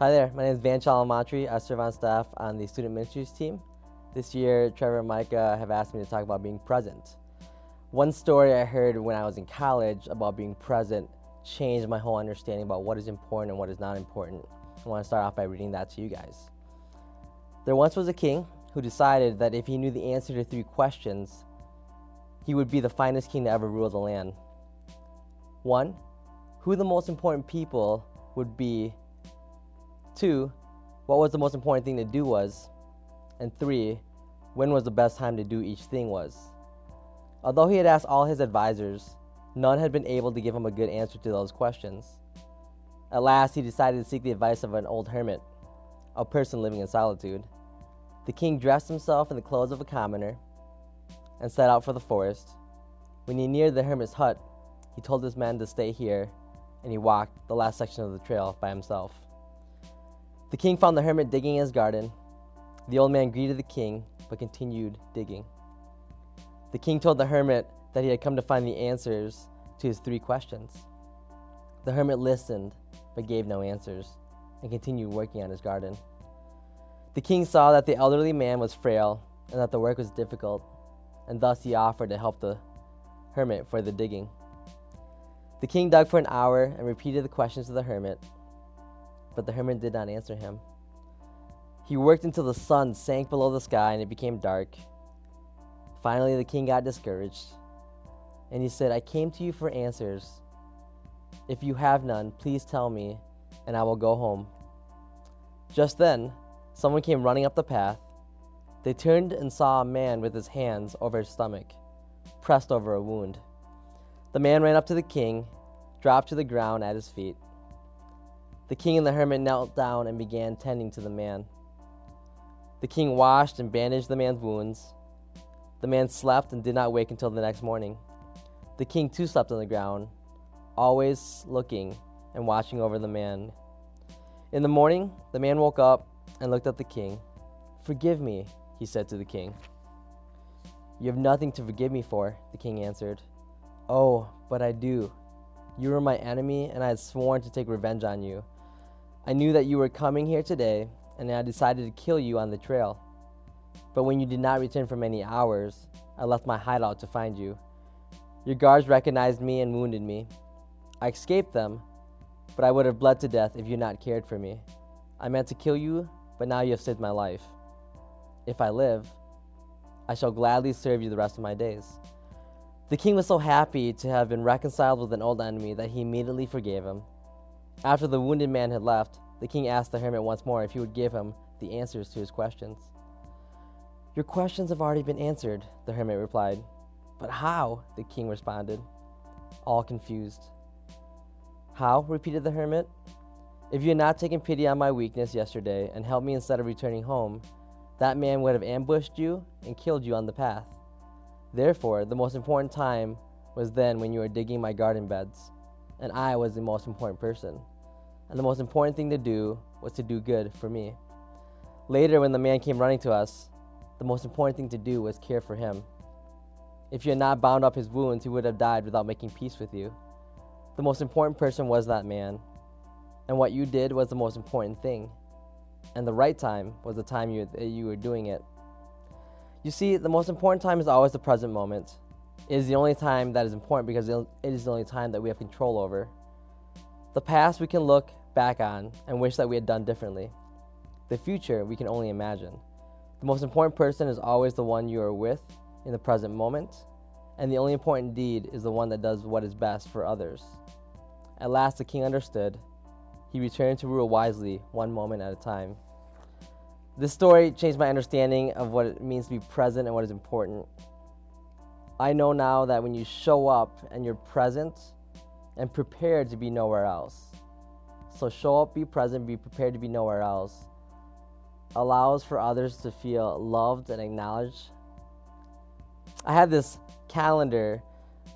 Hi there, my name is Van Chalamatri. I serve on staff on the student ministries team. This year, Trevor and Micah have asked me to talk about being present. One story I heard when I was in college about being present changed my whole understanding about what is important and what is not important. I want to start off by reading that to you guys. There once was a king who decided that if he knew the answer to 3 questions, he would be the finest king to ever rule the land. 1, who the most important people would be. 2, what was the most important thing to do was. And 3, when was the best time to do each thing was. Although he had asked all his advisors, none had been able to give him a good answer to those questions. At last, he decided to seek the advice of an old hermit, a person living in solitude. The king dressed himself in the clothes of a commoner and set out for the forest. When he neared the hermit's hut, he told his men to stay here, and he walked the last section of the trail by himself. The king found the hermit digging in his garden. The old man greeted the king, but continued digging. The king told the hermit that he had come to find the answers to his 3 questions. The hermit listened, but gave no answers, and continued working on his garden. The king saw that the elderly man was frail, and that the work was difficult, and thus he offered to help the hermit for the digging. The king dug for an hour and repeated the questions to the hermit, but the hermit did not answer him. He worked until the sun sank below the sky and it became dark. Finally, the king got discouraged, and he said, "I came to you for answers. If you have none, please tell me, and I will go home." Just then, someone came running up the path. They turned and saw a man with his hands over his stomach, pressed over a wound. The man ran up to the king, dropped to the ground at his feet. The king and the hermit knelt down and began tending to the man. The king washed and bandaged the man's wounds. The man slept and did not wake until the next morning. The king too slept on the ground, always looking and watching over the man. In the morning, the man woke up and looked at the king. "Forgive me," he said to the king. "You have nothing to forgive me for," the king answered. "Oh, but I do. You were my enemy, and I had sworn to take revenge on you. I knew that you were coming here today, and I decided to kill you on the trail. But when you did not return for many hours, I left my hideout to find you. Your guards recognized me and wounded me. I escaped them, but I would have bled to death if you had not cared for me. I meant to kill you, but now you have saved my life. If I live, I shall gladly serve you the rest of my days." The king was so happy to have been reconciled with an old enemy that he immediately forgave him. After the wounded man had left, the king asked the hermit once more if he would give him the answers to his questions. "Your questions have already been answered," the hermit replied. "But how?" the king responded, all confused. "How?" repeated the hermit. "If you had not taken pity on my weakness yesterday and helped me instead of returning home, that man would have ambushed you and killed you on the path. Therefore, the most important time was then when you were digging my garden beds, and I was the most important person. And the most important thing to do was to do good for me. Later, when the man came running to us, the most important thing to do was care for him. If you had not bound up his wounds, he would have died without making peace with you. The most important person was that man, and what you did was the most important thing, and the right time was the time you were doing it. You see, the most important time is always the present moment. It is the only time that is important because it is the only time that we have control over. The past we can look back on and wish that we had done differently. The future we can only imagine. The most important person is always the one you are with in the present moment, and the only important deed is the one that does what is best for others. At last the king understood. He returned to rule wisely, one moment at a time. This story changed my understanding of what it means to be present and what is important. I know now that when you show up and you're present and prepared to be nowhere else. So show up, be present, be prepared to be nowhere else. Allows for others to feel loved and acknowledged. I have this calendar,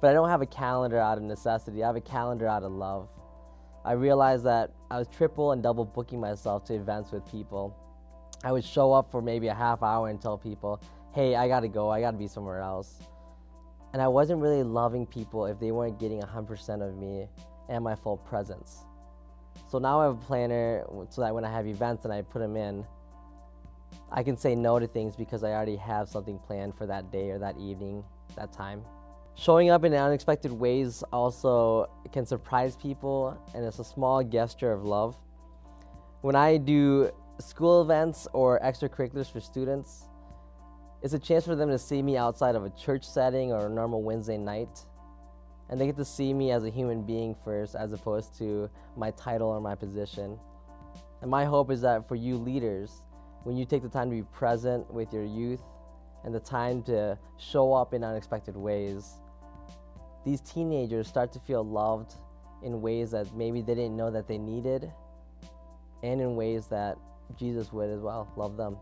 but I don't have a calendar out of necessity. I have a calendar out of love. I realized that I was triple and double booking myself to events with people. I would show up for maybe a half hour and tell people, "Hey, I gotta go, I gotta be somewhere else." And I wasn't really loving people if they weren't getting 100% of me and my full presence. So now I have a planner so that when I have events and I put them in, I can say no to things because I already have something planned for that day or that evening, that time. Showing up in unexpected ways also can surprise people, and it's a small gesture of love. When I do school events or extracurriculars for students, it's a chance for them to see me outside of a church setting or a normal Wednesday night. And they get to see me as a human being first, as opposed to my title or my position. And my hope is that for you leaders, when you take the time to be present with your youth and the time to show up in unexpected ways, these teenagers start to feel loved in ways that maybe they didn't know that they needed, and in ways that Jesus would as well love them.